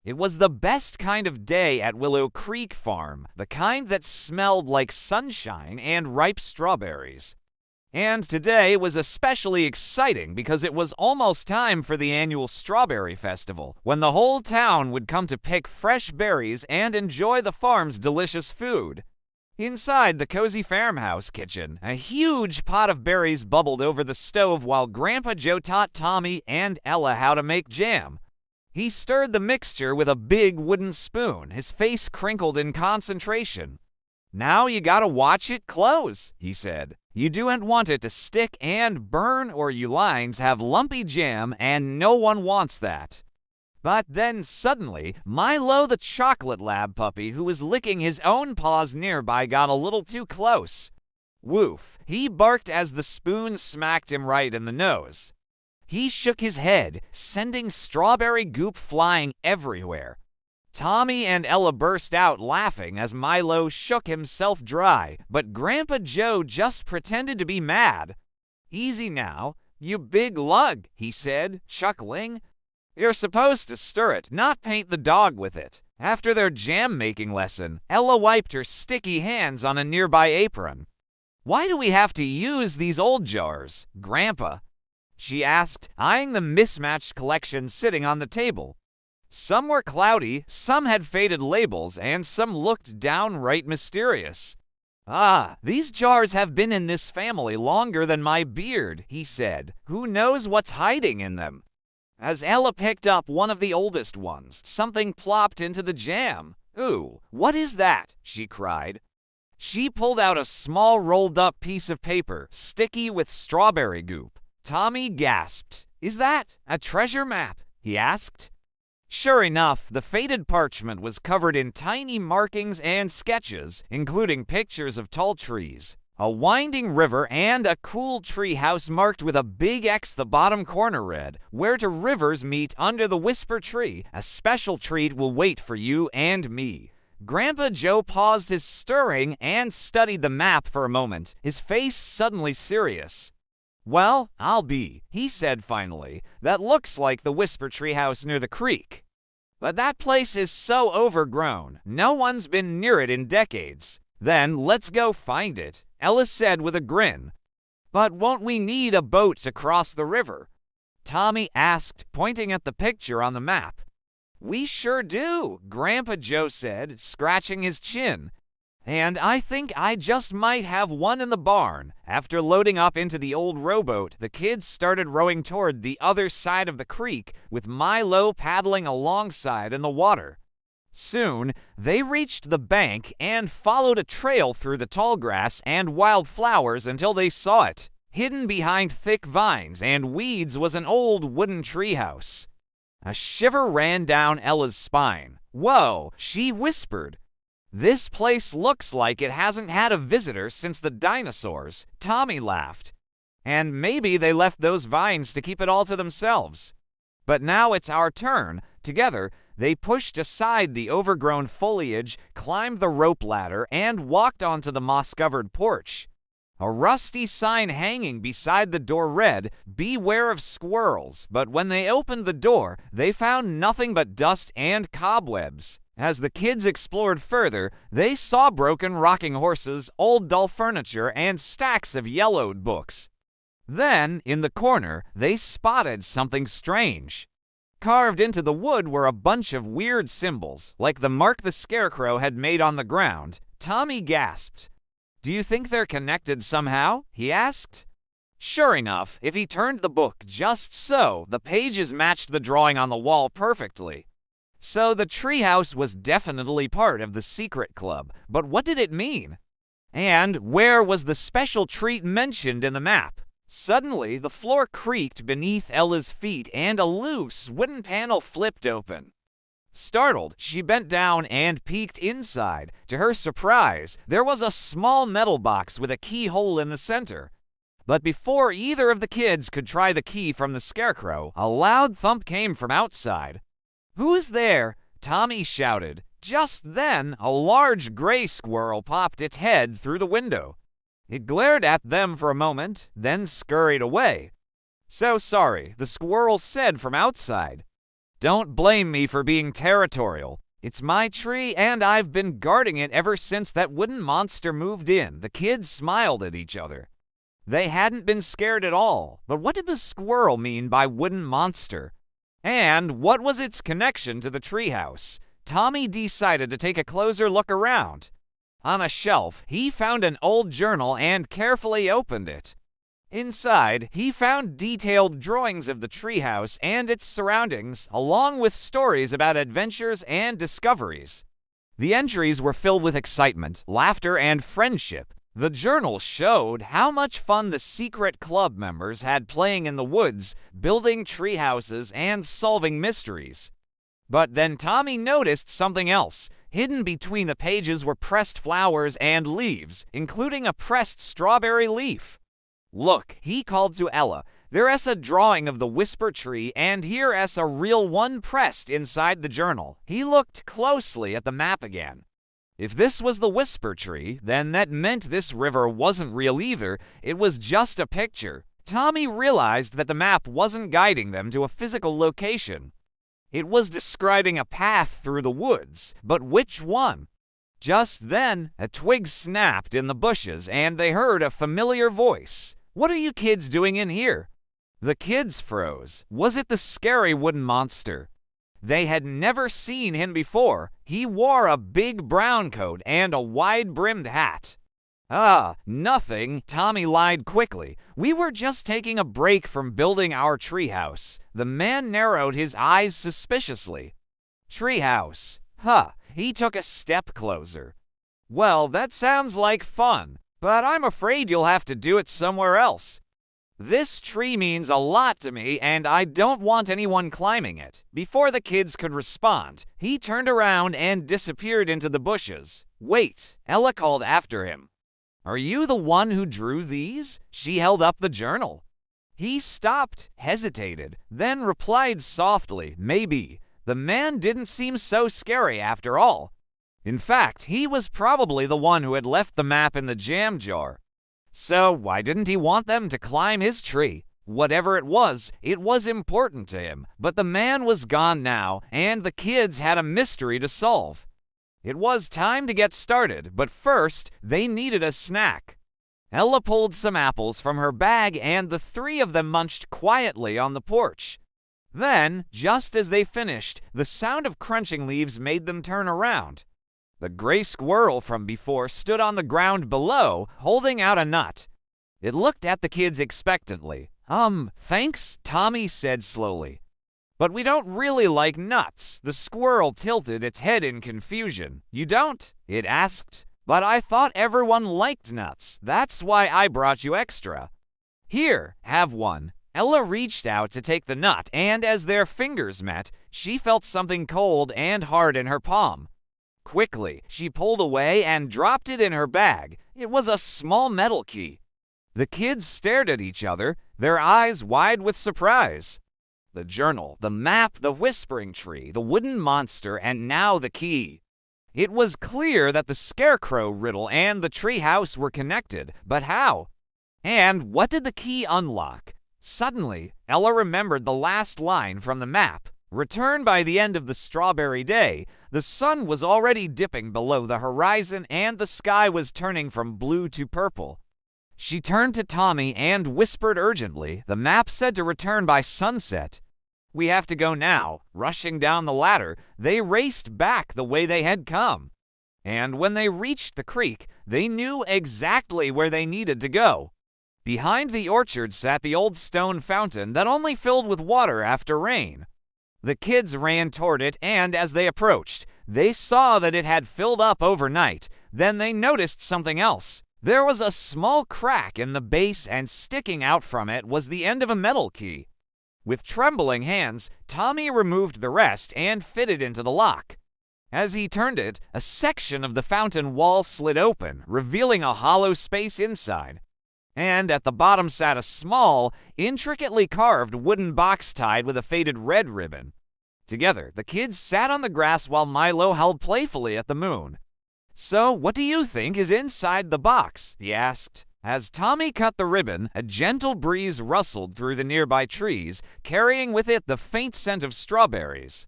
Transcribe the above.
It was the best kind of day at Willow Creek Farm, the kind that smelled like sunshine and ripe strawberries. And today was especially exciting because it was almost time for the annual Strawberry Festival, when the whole town would come to pick fresh berries and enjoy the farm's delicious food. Inside the cozy farmhouse kitchen, a huge pot of berries bubbled over the stove while Grandpa Joe taught Tommy and Ella how to make jam. He stirred the mixture with a big wooden spoon, his face crinkled in concentration. "Now you gotta watch it close," he said. "You don't want it to stick and burn, or you lines have lumpy jam, and no one wants that." But then suddenly, Milo the chocolate lab puppy, who was licking his own paws nearby, got a little too close. Woof! He barked as the spoon smacked him right in the nose. He shook his head, sending strawberry goop flying everywhere. Tommy and Ella burst out laughing as Milo shook himself dry, but Grandpa Joe just pretended to be mad. "Easy now, you big lug," he said, chuckling. "You're supposed to stir it, not paint the dog with it." After their jam-making lesson, Ella wiped her sticky hands on a nearby apron. "Why do we have to use these old jars, Grandpa?" she asked, eyeing the mismatched collection sitting on the table. Some were cloudy, some had faded labels, and some looked downright mysterious. "Ah, these jars have been in this family longer than my beard," he said. "Who knows what's hiding in them?" As Ella picked up one of the oldest ones, something plopped into the jam. "Ooh, what is that?" she cried. She pulled out a small rolled-up piece of paper, sticky with strawberry goop. Tommy gasped. "Is that a treasure map?" he asked. Sure enough, the faded parchment was covered in tiny markings and sketches, including pictures of tall trees, a winding river, and a cool tree house marked with a big X the bottom corner read, "Where two rivers meet under the whisper tree, a special treat will wait for you and me." Grandpa Joe paused his stirring and studied the map for a moment, his face suddenly serious. "Well, I'll be," he said finally. "That looks like the Whisper Tree House near the creek. But that place is so overgrown. No one's been near it in decades." "Then let's go find it," Ella said with a grin. "But won't we need a boat to cross the river?" Tommy asked, pointing at the picture on the map. "We sure do," Grandpa Joe said, scratching his chin. "And I think I just might have one in the barn." After loading up into the old rowboat, the kids started rowing toward the other side of the creek, with Milo paddling alongside in the water. Soon, they reached the bank and followed a trail through the tall grass and wild flowers until they saw it. Hidden behind thick vines and weeds was an old wooden treehouse. A shiver ran down Ella's spine. "Whoa," she whispered. "This place looks like it hasn't had a visitor since the dinosaurs." Tommy laughed. "And maybe they left those vines to keep it all to themselves. But now it's our turn." Together, they pushed aside the overgrown foliage, climbed the rope ladder, and walked onto the moss-covered porch. A rusty sign hanging beside the door read, "Beware of squirrels," but when they opened the door, they found nothing but dust and cobwebs. As the kids explored further, they saw broken rocking horses, old dull furniture, and stacks of yellowed books. Then, in the corner, they spotted something strange. Carved into the wood were a bunch of weird symbols, like the mark the Scarecrow had made on the ground. Tommy gasped. "Do you think they're connected somehow?" he asked. Sure enough, if he turned the book just so, the pages matched the drawing on the wall perfectly. So the treehouse was definitely part of the secret club, but what did it mean? And where was the special treat mentioned in the map? Suddenly, the floor creaked beneath Ella's feet and a loose wooden panel flipped open. Startled, she bent down and peeked inside. To her surprise, there was a small metal box with a keyhole in the center. But before either of the kids could try the key from the Scarecrow, a loud thump came from outside. "Who's there?" Tommy shouted. Just then, a large gray squirrel popped its head through the window. It glared at them for a moment, then scurried away. "So sorry," the squirrel said from outside. Don't blame me for being territorial. It's my tree, and I've been guarding it ever since that wooden monster moved in." The kids smiled at each other. They hadn't been scared at all, but what did the squirrel mean by wooden monster? And what was its connection to the treehouse? Tommy decided to take a closer look around. On a shelf, he found an old journal and carefully opened it. Inside, he found detailed drawings of the treehouse and its surroundings, along with stories about adventures and discoveries. The entries were filled with excitement, laughter, and friendship. The journal showed how much fun the secret club members had playing in the woods, building treehouses, and solving mysteries. But then Tommy noticed something else. Hidden between the pages were pressed flowers and leaves, including a pressed strawberry leaf. "Look," he called to Ella. "There's a drawing of the whisper tree, and here's a real one pressed inside the journal." He looked closely at the map again. If this was the whisper tree, then that meant this river wasn't real either. It was just a picture. Tommy realized that the map wasn't guiding them to a physical location. It was describing a path through the woods, but which one? Just then, a twig snapped in the bushes, and they heard a familiar voice. "What are you kids doing in here?" The kids froze. Was it the scary wooden monster? They had never seen him before. He wore a big brown coat and a wide-brimmed hat. Nothing," Tommy lied quickly. "We were just taking a break from building our treehouse." The man narrowed his eyes suspiciously. "Treehouse? He took a step closer. "Well, that sounds like fun, but I'm afraid you'll have to do it somewhere else. This tree means a lot to me, and I don't want anyone climbing it." Before the kids could respond, he turned around and disappeared into the bushes. "Wait," Ella called after him. "Are you the one who drew these?" She held up the journal. He stopped, hesitated, then replied softly, "Maybe." The man didn't seem so scary after all. In fact, he was probably the one who had left the map in the jam jar. So why didn't he want them to climb his tree? Whatever it was important to him. But the man was gone now, and the kids had a mystery to solve. It was time to get started, but first, they needed a snack. Ella pulled some apples from her bag, and the three of them munched quietly on the porch. Then, just as they finished, the sound of crunching leaves made them turn around. The gray squirrel from before stood on the ground below, holding out a nut. It looked at the kids expectantly. Thanks," Tommy said slowly. "But we don't really like nuts." The squirrel tilted its head in confusion. "You don't?" it asked. "But I thought everyone liked nuts. That's why I brought you extra." "Here, have one." Ella reached out to take the nut, and as their fingers met, she felt something cold and hard in her palm. Quickly, she pulled away and dropped it in her bag. It was a small metal key. The kids stared at each other, their eyes wide with surprise. The journal, the map, the whispering tree, the wooden monster, and now the key. It was clear that the scarecrow riddle and the treehouse were connected, but how? And what did the key unlock? Suddenly, Ella remembered the last line from the map. "Return by the end of the strawberry day." The sun was already dipping below the horizon, and the sky was turning from blue to purple. She turned to Tommy and whispered urgently. The map said to return by sunset. "We have to go now." Rushing down the ladder, they raced back the way they had come. And when they reached the creek, they knew exactly where they needed to go. Behind the orchard sat the old stone fountain that only filled with water after rain. The kids ran toward it, and as they approached, they saw that it had filled up overnight. Then they noticed something else. There was a small crack in the base, and sticking out from it was the end of a metal key. With trembling hands, Tommy removed the rest and fitted into the lock. As he turned it, a section of the fountain wall slid open, revealing a hollow space inside. And at the bottom sat a small, intricately carved wooden box tied with a faded red ribbon. Together, the kids sat on the grass while Milo held playfully at the moon. "So, what do you think is inside the box?" he asked. As Tommy cut the ribbon, a gentle breeze rustled through the nearby trees, carrying with it the faint scent of strawberries.